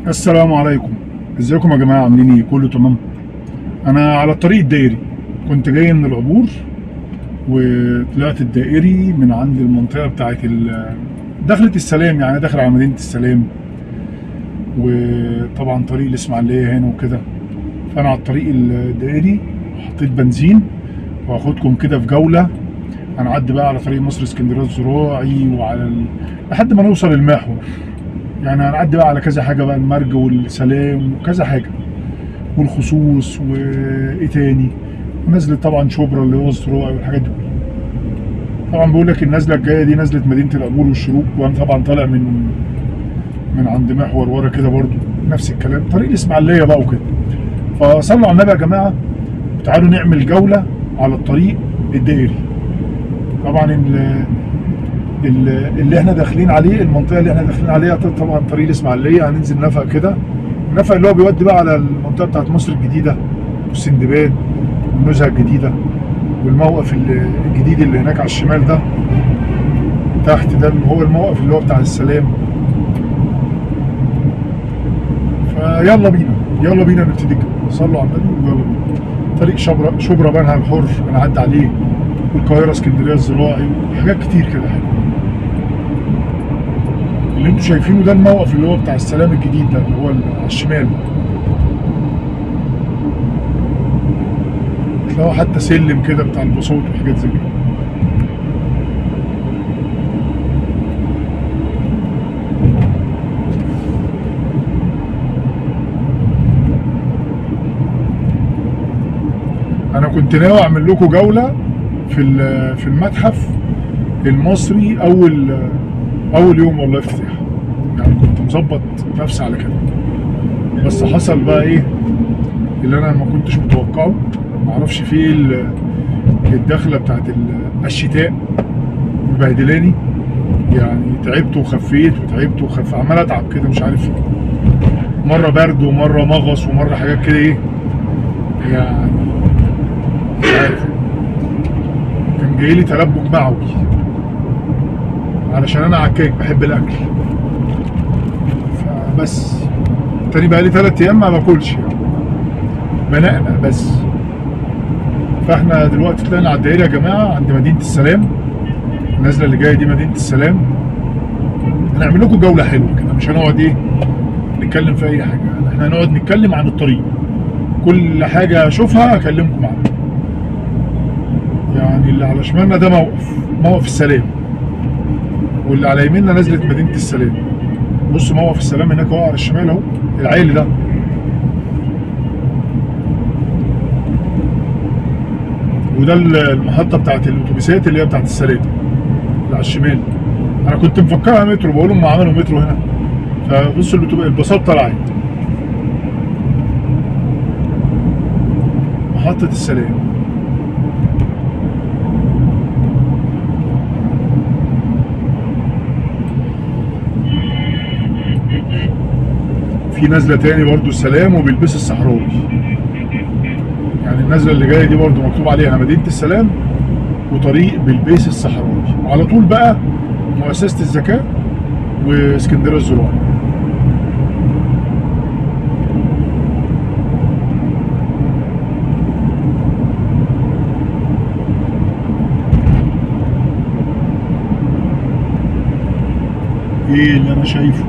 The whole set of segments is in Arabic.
السلام عليكم. ازيكم يا جماعه؟ عاملين ايه؟ كله تمام. انا على الطريق الدائري، كنت جاي من العبور وطلعت الدائري من عند المنطقه بتاعت دخلة السلام، يعني داخل على مدينه السلام، وطبعا طريق الاسماعيليه هنا وكده. فانا على الطريق الدائري حطيت بنزين وهاخدكم كده في جوله. هنعدي بقى على طريق مصر اسكندريه الزراعي لحد ما نوصل المحور. يعني هنعدي بقى على كذا حاجه بقى، المرج والسلام وكذا حاجه، والخصوص وايه تاني، ونزلة طبعا شبرا اللي هو الزراعي والحاجات دي كلها. طبعا بقول لك النزله الجايه دي نزله مدينه العبور والشروق، وانا طبعا طالع من عند محور ورا كده برضو نفس الكلام، طريق الاسماعيليه بقى وكده. فصلوا على النبي يا جماعه وتعالوا نعمل جوله على الطريق الدائري. طبعا اللي احنا داخلين عليه، المنطقه اللي احنا داخلين عليها طبعا طريق الاسماعيليه. هننزل نفق كده، النفق اللي هو بيودي بقى على المنطقه بتاعت مصر الجديده والسندباد والنزهه الجديده، والموقف الجديد اللي هناك على الشمال ده تحت ده، اللي هو الموقف اللي هو بتاع السلام. فيلا بينا يلا بينا نبتدي كده. صلوا على النبي ويلا بينا. طريق شبرا بنها الحر هنعدي عليه، والقاهره اسكندريه الزراعي وحاجات كتير كده حلوه. اللي انتوا شايفينه ده الموقف اللي هو بتاع السلام الجديد ده، اللي هو على الشمال. تلاقوا حتى سلم كده بتاع البساط وحاجات زي كده. انا كنت ناوي اعمل لكم جوله في المتحف المصري اول يوم والله افتتاح، يعني كنت مظبط نفسي على كده. بس حصل بقى ايه اللي انا ما كنتش متوقعه، معرفش فيه الدخله بتاعت الشتاء مبهدلاني. يعني تعبت وخفيت وتعبت وخف، عمال اتعب كده مش عارف ايه، مره برد ومره مغص ومره حاجات كده ايه يعني مش عارف. كان جاي لي تلبك معوي علشان انا عكاك بحب الاكل، فبس تاني بقى لي 3 ايام ما باكلش، يعني بنقنق بس. فاحنا دلوقتي طلعنا على الدائري يا جماعه عند مدينه السلام. النزله اللي جايه دي مدينه السلام. هنعمل لكم جوله حلوه كده، مش هنقعد ايه نتكلم في اي حاجه، احنا هنقعد نتكلم عن الطريق، كل حاجه اشوفها اكلمكم عنها. يعني اللي على شمالنا ده موقف السلام، واللي على يميننا نزله مدينه السلام. بص موقف السلام هناك اهو على الشمال اهو، العالي ده. وده المحطه بتاعت الاتوبيسات اللي هي بتاعت السلام اللي على الشمال. انا كنت مفكرها مترو، بقول لهم عملوا مترو هنا. فبصوا الباصات طلعت محطه السلام. في نزله تاني برضو السلام وبالبيس الصحراوي. يعني النزله اللي جايه دي برضو مكتوب عليها مدينه السلام وطريق بالبيس الصحراوي، وعلى طول بقى مؤسسه الزكاه واسكندريه الزراعي. ايه اللي انا شايفه؟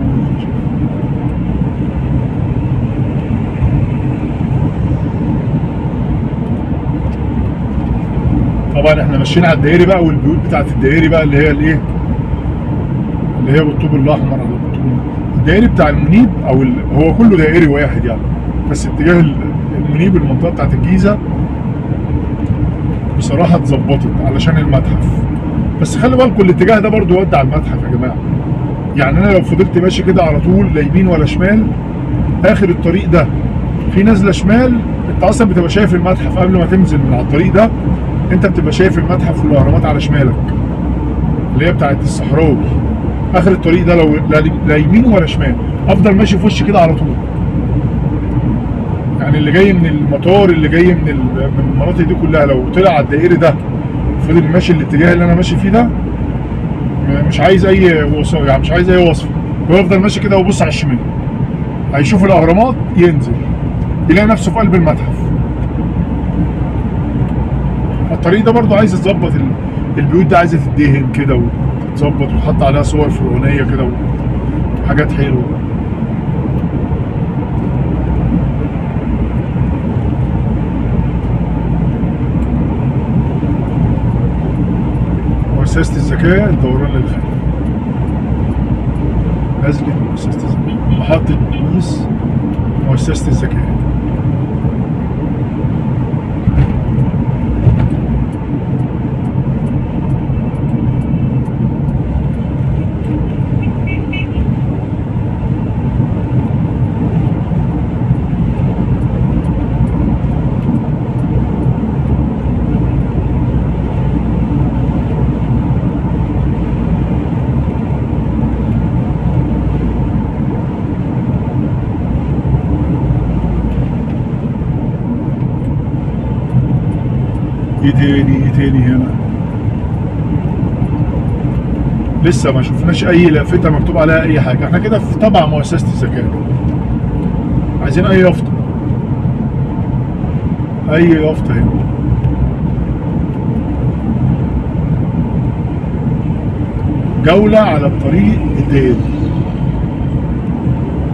طبعا احنا ماشيين على الدائري بقى، والبيوت بتاعت الدائري بقى اللي هي الايه، اللي هي بالطوب الاحمر على بالطوب. الدائري بتاع المنيب هو كله دائري واحد يعني، بس اتجاه المنيب المنطقه بتاعت الجيزه بصراحه اتظبطت علشان المتحف. بس خلي بالكم الاتجاه ده برضو يودي على المتحف يا جماعه. يعني انا لو فضلت ماشي كده على طول لا يمين ولا شمال، اخر الطريق ده في نزله شمال، انت اصلا بتبقى شايف المتحف قبل ما تنزل من على الطريق ده. انت بتبقى شايف المتحف والاهرامات على شمالك اللي هي بتاعت الصحراوي. اخر الطريق ده لو لا يمين ولا شمال، افضل ماشي في وش كده على طول. يعني اللي جاي من المطار، اللي جاي من المناطق دي كلها، لو طلع على الدائري ده فضل ماشي الاتجاه اللي انا ماشي فيه ده، مش عايز اي وصف، يعني مش عايز اي وصف، ويفضل ماشي كده ويبص على الشمال. هيشوف الاهرامات ينزل يلاقي نفسه في قلب المتحف. الطريق ده برضو عايز يتظبط، البيوت دي عايزه تدهن كده وتتظبط وتحط عليها صور فرعونيه كده وحاجات حلوه. مؤسسة الذكاء الدوران للخلف، نزلة مؤسسة الذكاء، محطة أتوبيس مؤسسة الذكاء. ايه تاني هنا؟ لسه ما شفناش اي لافته مكتوب عليها اي حاجه. احنا كده في تبع مؤسسه الذكاء. عايزين اي يافطه، اي يافطه هنا. جوله على الطريق الدائري.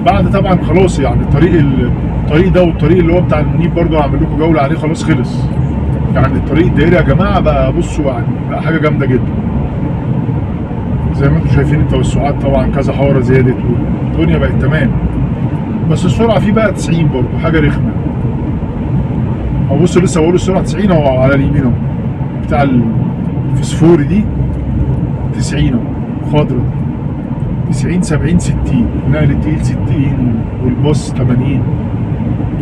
بعد طبعا خلاص يعني الطريق ده والطريق اللي هو بتاع المنيب برضه هعمل لكم جوله عليه، خلاص خلص. يعني الطريق الدائري يا جماعه بقى بصوا يعني بقى حاجه جامده جدا. زي ما انتم شايفين التوسعات طبعا كذا حاره زادت والدنيا بقت تمام، بس السرعه فيه بقى 90 برضه حاجه رخمه. هو بصوا لسه بقول السرعه 90 اهو على اليمين اهو بتاع الفسفوري دي 90 اهو خضرا 90 70 60 نقل التقيل 60 والباص 80.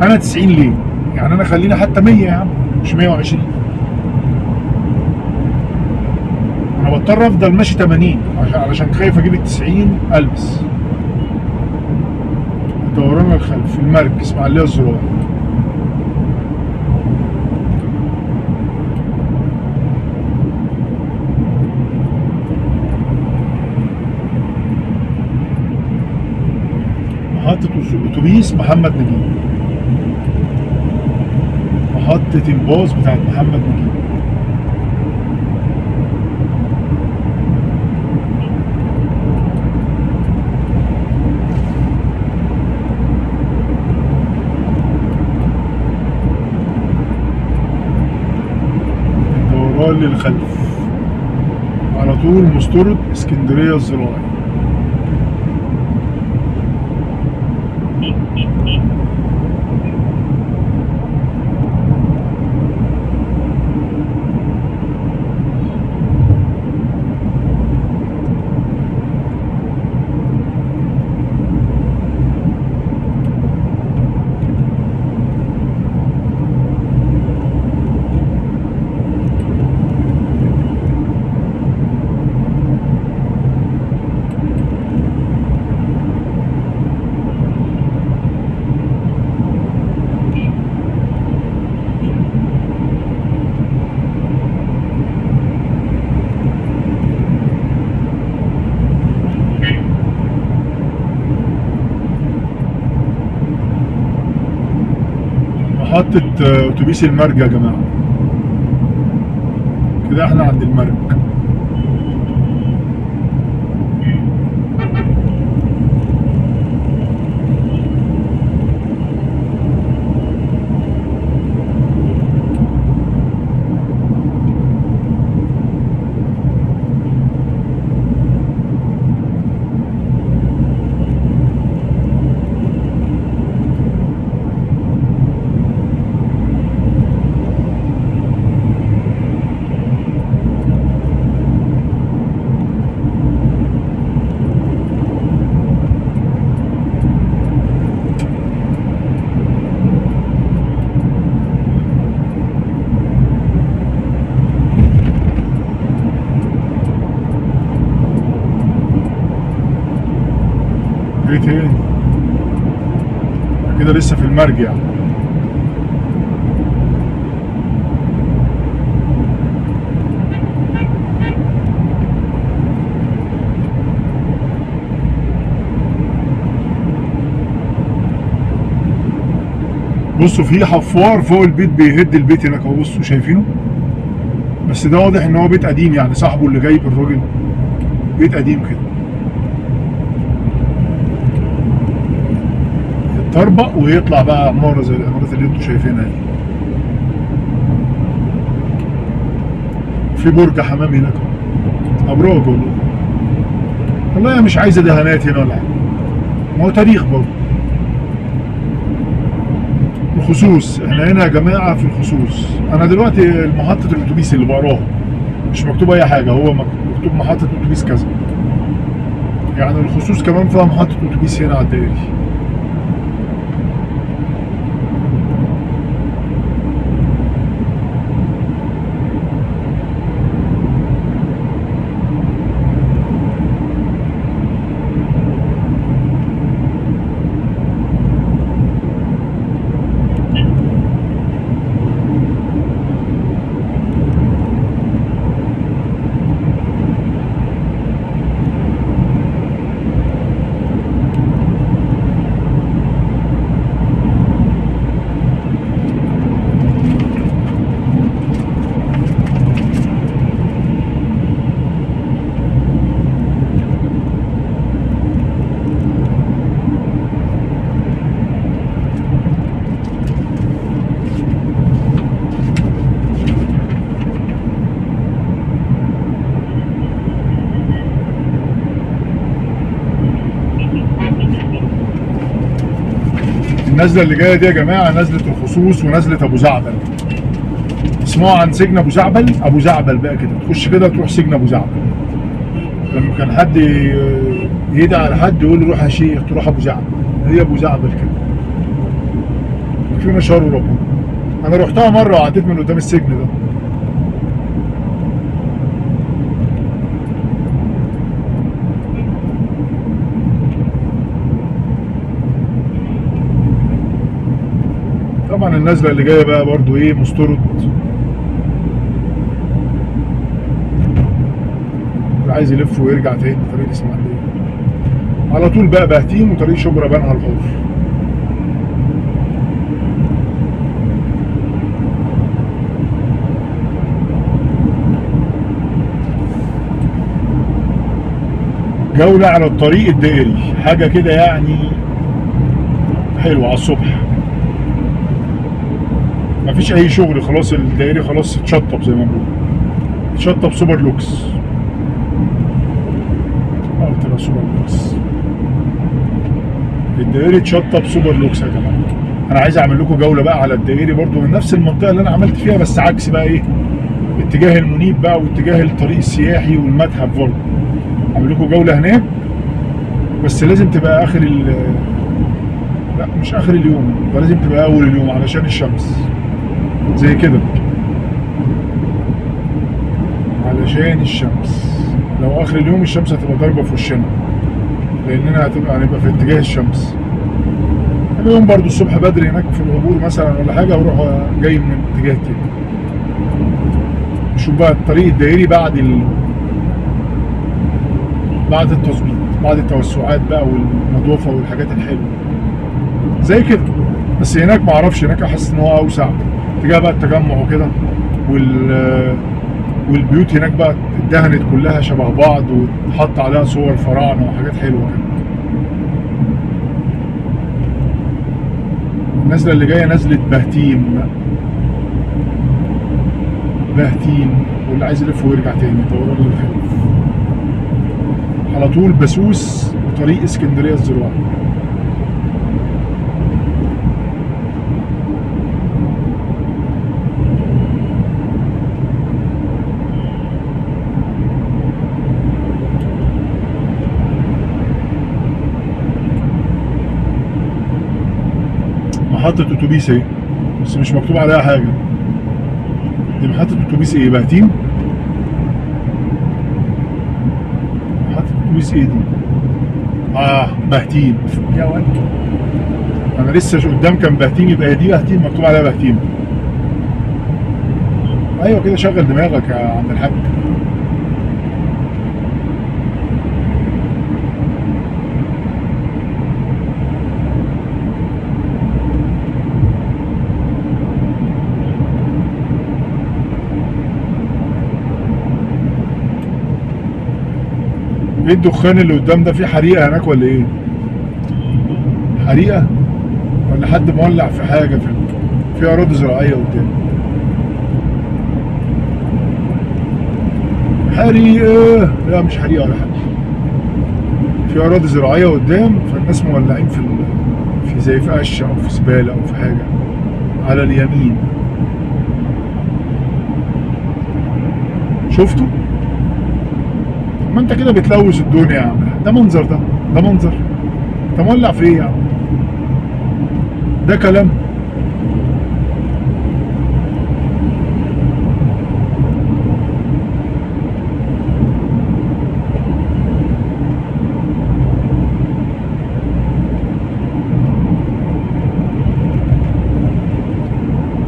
انا 90 ليه؟ يعني انا خلينا حتى 100 يا عم مش 120. انا بضطر افضل ماشي 80 علشان خايف اجيب ال 90 البس. دوران الخلف المرج اسماعيليه الزراعي. محطة اتوبيس محمد نجيب، محطة الباص بتاعت محمد نجيب. الدوران للخلف على طول مستورد اسكندرية الزراعي. محطة اتوبيس المرج يا جماعة. كده احنا عند المرج. ايه تاني؟ كده لسه في المرجع. بصوا في حفار فوق البيت بيهد البيت هناك اهو، بصوا شايفينه؟ بس ده واضح ان هو بيت قديم، يعني صاحبه اللي جايب الراجل بيت قديم كده. يتطربق ويطلع بقى عماره زي العمارات اللي انتوا شايفينها دي. في برج حمام هناك، ابراج والله. والله مش عايزه دهانات هنا ولا حاجه، ما هو تاريخ برضه. الخصوص، احنا هنا يا جماعه في الخصوص. انا دلوقتي محطه الاتوبيس اللي بقراها مش مكتوب اي حاجه، هو مكتوب محطه اتوبيس كذا. يعني الخصوص كمان فيها محطه اتوبيس هنا على الدائري. النزله اللي جايه دي يا جماعه نزله الخصوص ونزله ابو زعبل. اسمعوا عن سجن ابو زعبل؟ ابو زعبل بقى كده، تخش كده تروح سجن ابو زعبل. لما كان حد يدعي على حد يقول له روح يا شيخ تروح ابو زعبل، هي ابو زعبل كده. فينا شر ربنا. انا رحتها مره وعديت من قدام السجن ده. طبعا النزله اللي جايه بقى برضو ايه، مسترد. اللي عايز يلف ويرجع تاني طريق الاسماعيليه على طول بقى بهتيم وطريق شبرا بنها الحر. جولة على الطريق الدائري، حاجة كده يعني حلوة على الصبح. مفيش أي شغل، خلاص الدائري خلاص اتشطب زي ما بنقول، اتشطب سوبر لوكس. قلت لها سوبر لوكس، الدائري اتشطب سوبر لوكس يا جماعة. أنا عايز أعمل لكم جولة بقى على الدائري برضو من نفس المنطقة اللي أنا عملت فيها، بس عكس بقى إيه، اتجاه المنيب بقى واتجاه الطريق السياحي والمتحف برضو. أعمل لكم جولة هناك، بس لازم تبقى آخر لا مش آخر اليوم، ولازم تبقى أول اليوم علشان الشمس زي كده، علشان الشمس. لو آخر اليوم الشمس هتبقى ضاربة في وشنا، لأننا هنبقى في اتجاه الشمس. اليوم برضو الصبح بدري هناك في العبور مثلا ولا حاجة، واروح جاي من اتجاه تاني. نشوف بقى الطريق الدائري بعد التظبيط، بعد التوسعات بقى والنظافة والحاجات الحلوة زي كده. بس هناك معرفش، هناك احس ان هو اوسع، اتجاه بقى التجمع وكده، والبيوت هناك بقى اتدهنت كلها شبه بعض واتحط عليها صور فراعنه وحاجات حلوه كده. النزله اللي جايه نزله بهتيم. واللي عايز يلف ويرجع تاني طوران للخلف على طول بسوس وطريق اسكندريه الزراعي. محطة اتوبيس اهي، بس مش مكتوب عليها حاجة. دي محطة اتوبيس ايه، بهتيم؟ محطة اتوبيس ايه دي؟ بهتيم يا ولد. انا لسه قدام كان بهتيم، يبقى دي بهتيم مكتوب عليها بهتيم. ايوه كده، شغل دماغك يا عم الحاج. ايه الدخان اللي قدام ده؟ في حريقه هناك ولا ايه؟ حريقه ولا حد مولع في حاجه في اراضي زراعيه قدام؟ حريقه؟ لا مش حريقه ولا حاجه، في اراضي زراعيه قدام، فالناس مولعين في زي في قش او في زباله او في حاجه على اليمين. شفتوا؟ ما انت كده بتلوث الدنيا يا عم. ده منظر، ده منظر، انت مولع في ايه يا عم؟ ده كلام؟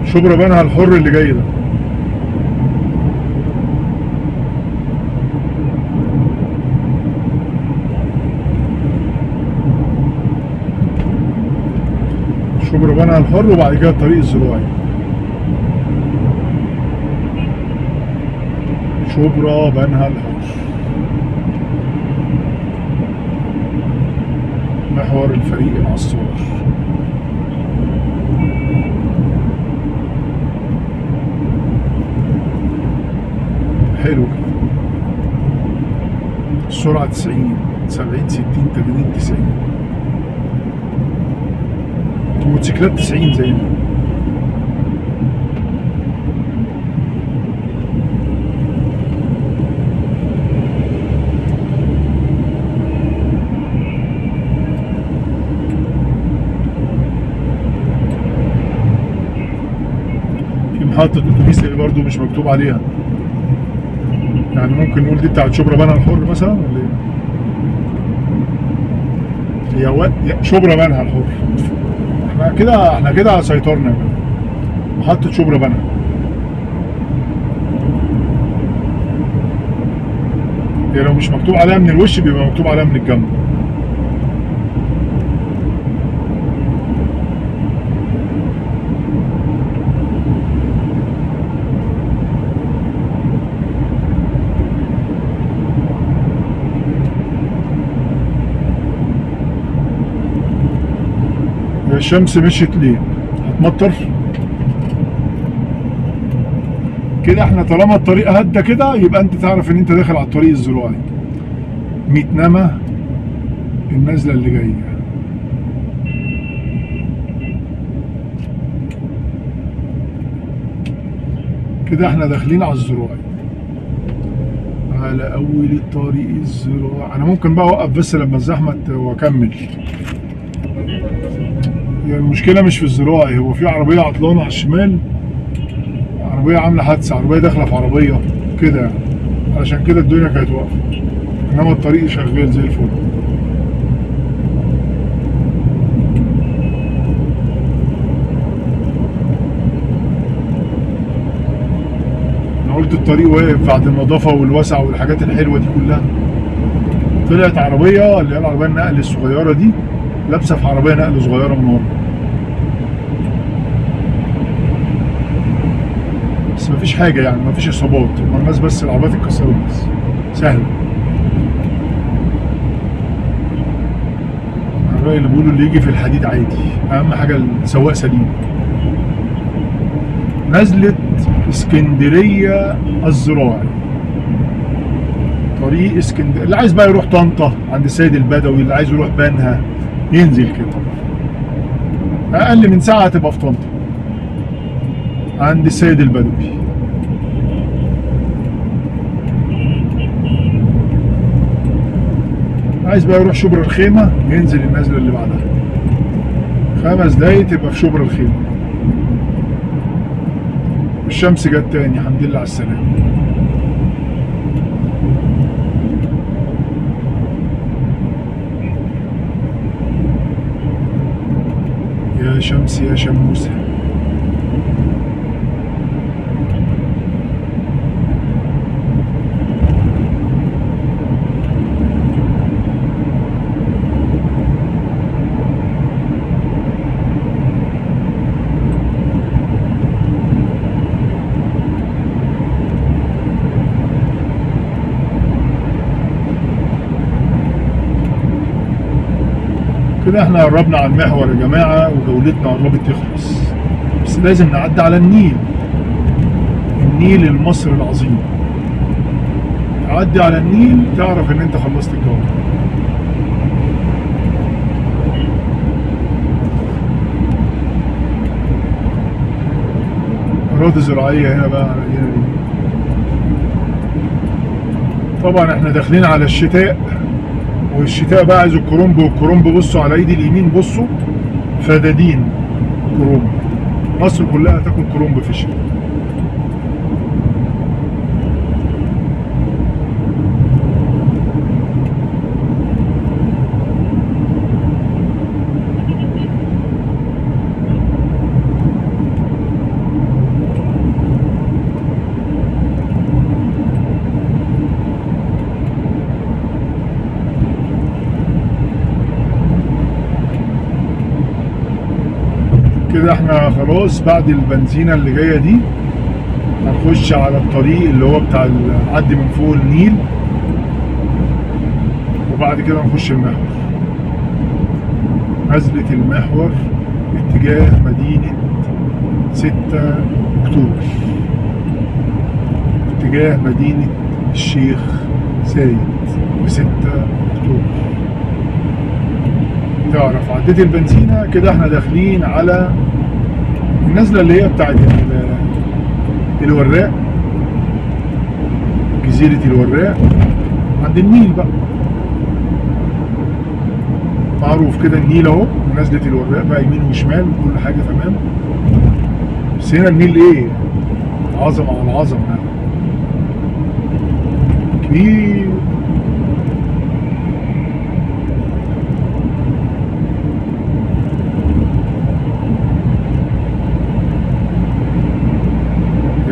شبرا بنها الحر اللي جاي ده. شبرا بنها الحر وبعد كده الطريق الزراعي. شبرا بنها الحر، محور الفريق العصار. حلو كده. السرعة 90 70 60 80 90. موتوسيكلات 90 زينا. في محطة اتوبيس اللي برضه مش مكتوب عليها، يعني ممكن نقول دي بتاعت شبرا بنها الحر مثلا ولا ايه؟ هي شبرا بنها الحر. احنا كده سيطرنا. محطة شبرا بنها. هي لو مش مكتوب عليها من الوش بيبقى مكتوب عليها من الجنب. الشمس مشيت ليه؟ هتمطر؟ كده احنا طالما الطريق هدى كده يبقى انت تعرف ان انت داخل على الطريق الزراعي. ميتنما النزله اللي جايه. كده احنا داخلين على الزراعي، على اول الطريق الزراعي. انا ممكن بقى اوقف بس لما الزحمه واكمل. هي المشكله مش في الزراعي، هو في عربيه عطلانه على الشمال، عربيه عامله حادثه، عربيه داخله في عربيه كده يعني، علشان كده الدنيا كانت واقفه، انما الطريق شغال زي الفل. انا قلت الطريق واقف بعد النظافه والوسع والحاجات الحلوه دي كلها. طلعت عربيه اللي هي العربيه النقل الصغيره دي لابسه في عربيه نقل صغيره من ورا، بس مفيش حاجه يعني، مفيش اصابات، هما الناس بس العربيات اتكسرت بس، سهله. الراجل اللي بيقولوا اللي يجي في الحديد عادي، اهم حاجه السواق سليم. نزلة اسكندريه الزراعي، طريق اسكندريه. اللي عايز بقى يروح طنطا عند السيد البدوي، اللي عايز يروح بنها ينزل كده، اقل من ساعه هتبقى في طنطا عند السيد البدوي. عايز بقى يروح شبرا الخيمه ينزل النزله اللي بعدها 5 دقايق تبقى في شبرا الخيمه. الشمس جت تاني، الحمد لله على السلامه. يا شمس يا شموسه. كده احنا قربنا على المحور يا جماعة، وجولتنا قربت تخلص، بس لازم نعدي على النيل، النيل المصري العظيم. تعدي على النيل تعرف ان انت خلصت الجولة. أراضي زراعية هنا بقى على هنا دي. طبعا احنا داخلين على الشتاء، والشتاء بقى عايز الكرنب، والكرنب بصوا على ايدي اليمين، بصوا فدادين كرنب، مصر كلها تاكل كرنب في الشتاء. كده احنا خلاص بعد البنزينة اللي جاية دي هنخش على الطريق اللي هو بتاع نعدي من فوق النيل، وبعد كده نخش المحور. نزلة المحور اتجاه مدينة 6 أكتوبر، اتجاه مدينة الشيخ زايد ب 6 أكتوبر. تعرف عديت البنزينة كده احنا داخلين على النزلة اللي هي بتاعت الوراق، جزيرة الوراق عند النيل بقى، معروف كده النيل اهو، ونزلة الوراق بقى يمين وشمال وكل حاجة تمام. بس هنا النيل ايه، عظمة على عظمة يعني، كبير.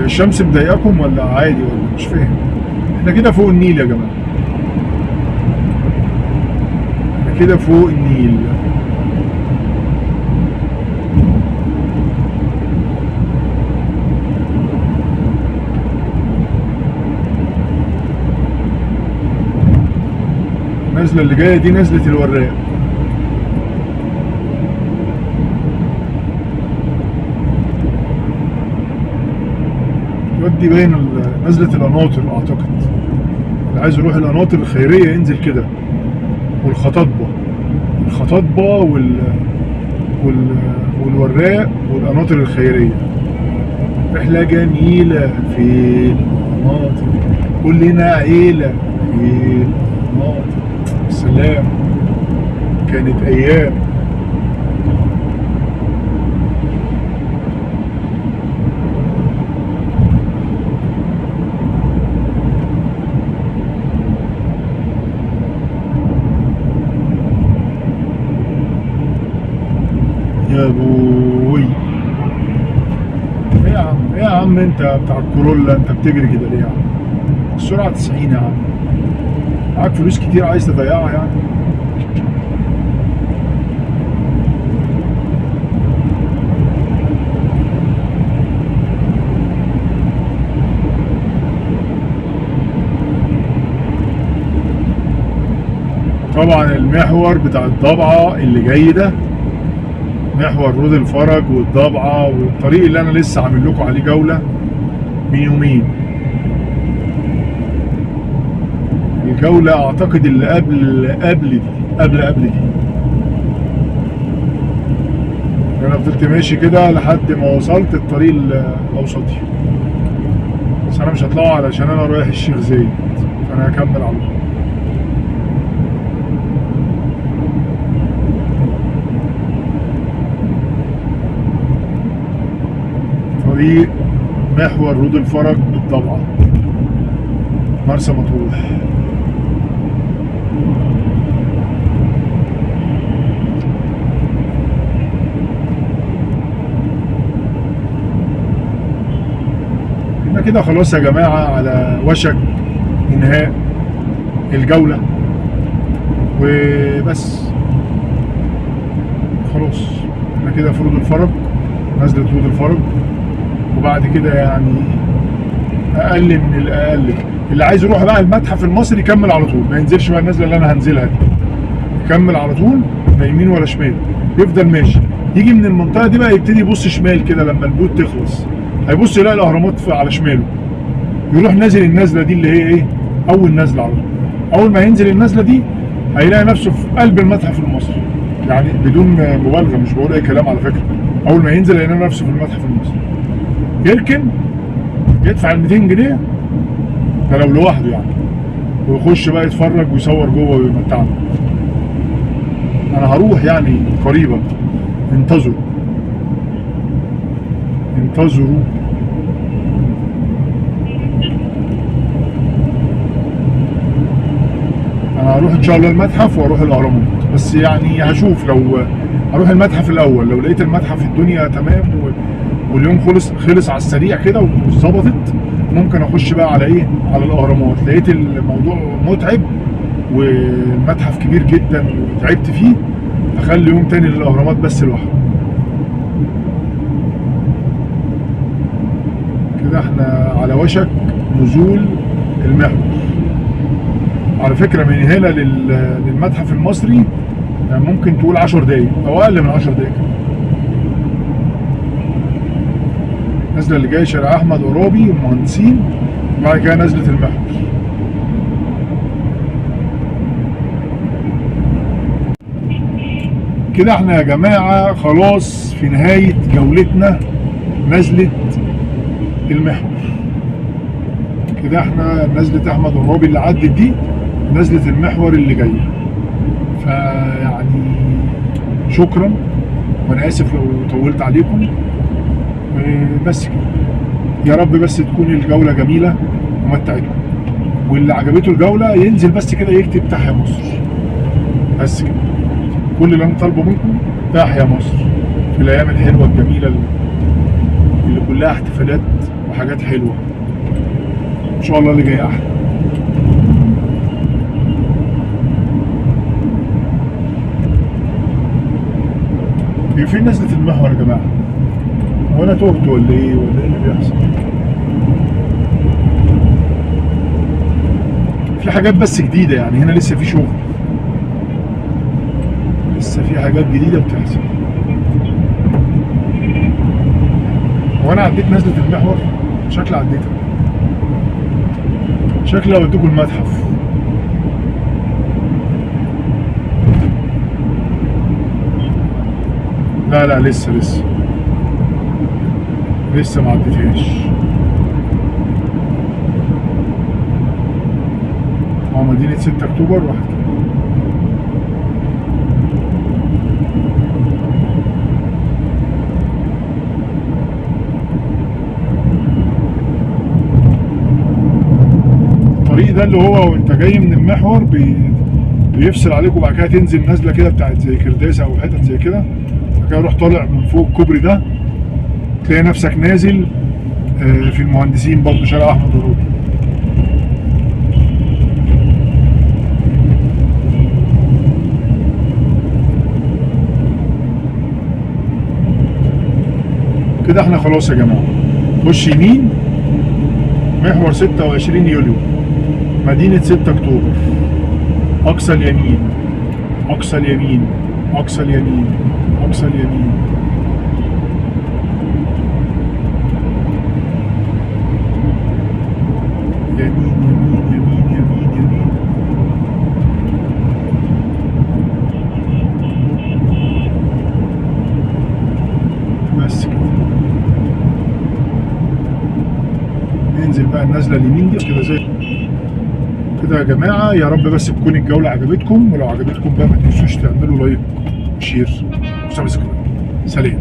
الشمس مضايقاكم ولا عادي ولا مش فاهم؟ احنا كده فوق النيل يا جماعة، احنا كده فوق النيل. النزلة اللي جاية دي نزلة الوراق. دي باين نزلة القناطر اعتقد، اللي عايز يروح القناطر الخيرية ينزل كده، والخطاطبة والوراق والقناطر الخيرية. رحلة جميلة في القناطر، كلنا عيلة في القناطر. السلام، كانت أيام. يا ابوي، ايه يا عم، ايه يا عم انت بتاع الكورولا، انت بتجري كده ليه يا عم؟ السرعة 90 يا عم، معاك فلوس كتير عايز تضيعها يعني؟ طبعا المحور بتاع الضبعة اللي جاي ده، محور رود الفرج والضبعة، والطريق اللي انا لسه عامل لكم عليه جولة من يومين. الجولة اعتقد اللي قبل دي انا فضلت ماشي كده لحد ما وصلت الطريق الاوسطي، بس انا مش هطلعه علشان انا رايح الشيخ زايد، فانا هكمل على طول. طريق محور رود الفرج بالضبعة، مرسى مطروح. احنا كده خلاص يا جماعة على وشك انهاء الجولة وبس، خلاص احنا كده في رود الفرج، نزلة رود الفرج. وبعد كده يعني اقل من الاقل، اللي عايز يروح بقى المتحف المصري يكمل على طول، ما ينزلش بقى النزله اللي انا هنزلها دي، يكمل على طول لا يمين ولا شمال، يفضل ماشي. يجي من المنطقه دي بقى يبتدي يبص شمال كده، لما البوت تخلص هيبص يلاقي الاهرامات على شماله، يروح نازل النزله دي اللي هي ايه، اول نزله على طول. اول ما ينزل النزله دي هيلاقي نفسه في قلب المتحف المصري، يعني بدون مبالغه، مش بقول اي كلام على فكره. اول ما ينزل هيلاقي نفسه في المتحف المصري، يركن، يدفع ال 200 جنيه ده لو لوحده يعني، ويخش بقى يتفرج ويصور جوه ويمتعنا. انا هروح يعني قريبا، انتظروا انتظروا. انا هروح ان شاء الله المتحف واروح الاهرامات، بس يعني هشوف. لو هروح المتحف الاول، لو لقيت المتحف الدنيا تمام واليوم خلص على السريع كده وظبطت، ممكن اخش بقى على ايه، على الاهرامات. لقيت الموضوع متعب والمتحف كبير جدا وتعبت فيه، اخلي يوم تاني للاهرامات بس لوحده. كده احنا على وشك نزول المحور. على فكرة من هنا للمتحف المصري ممكن تقول 10 دقايق او اقل من 10 دقايق. النزلة اللي جاية شارع احمد عرابي المهندسين، وبعد كده نزلة المحور. كده احنا يا جماعة خلاص في نهاية جولتنا نزلة المحور. كده احنا نزلة احمد عرابي اللي عدت دي نزلة المحور اللي جاية. فيعني شكرا، وانا اسف لو طولت عليكم، بس كده. يا رب بس تكون الجولة جميلة ومتعتكم، واللي عجبته الجولة ينزل بس كده يكتب تحيا مصر، بس كده. كل اللي انا طالبه منكم تحيا مصر في الايام الحلوة الجميلة اللي كلها احتفالات وحاجات حلوة. ان شاء الله اللي جاي احلى. هي فين نزلة المحور يا جماعة؟ هو انا تهت ولا ايه اللي بيحصل؟ في حاجات بس جديدة يعني، هنا لسه في شغل، لسه في حاجات جديدة بتحصل. هو انا عديت نزلة المحور؟ شكلي عديتها، شكلي اوديكم المتحف. لا لسه ما عديتهاش. هو مدينة 6 اكتوبر واحدة. الطريق ده اللي هو وانت جاي من المحور بيفصل عليك، وبعد كده تنزل نازله كده بتاعت زي كرداسه او حتت زي كده، بعد كده روح طالع من فوق الكوبري ده تلاقي نفسك نازل في المهندسين برضه شارع احمد عرابي. كده احنا خلاص يا جماعه. خش يمين، محور 26 يوليو، مدينة 6 اكتوبر، اقصى اليمين اقصى اليمين اقصى اليمين اقصى اليمين. يمين يمين يمين يمين يمين. بس كده ننزل بقى النزله اليمين دي كده زي كده يا جماعه. يا رب بس تكون الجوله عجبتكم، ولو عجبتكم بقى ما تنسوش تعملوا لايك وشير وسبسكرايب. سلام.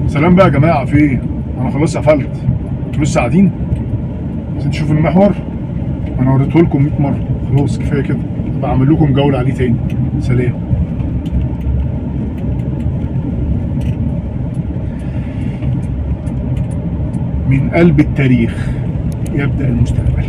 سلام بقى يا جماعه. في ايه؟ انا خلاص قفلت. انتوا لسه قاعدين عشان تشوفوا المحور؟ انا وريته لكم 100 مره، خلاص كفايه كده. بعمل لكم جوله عليه تاني. سلام. من قلب التاريخ يبدأ المستقبل.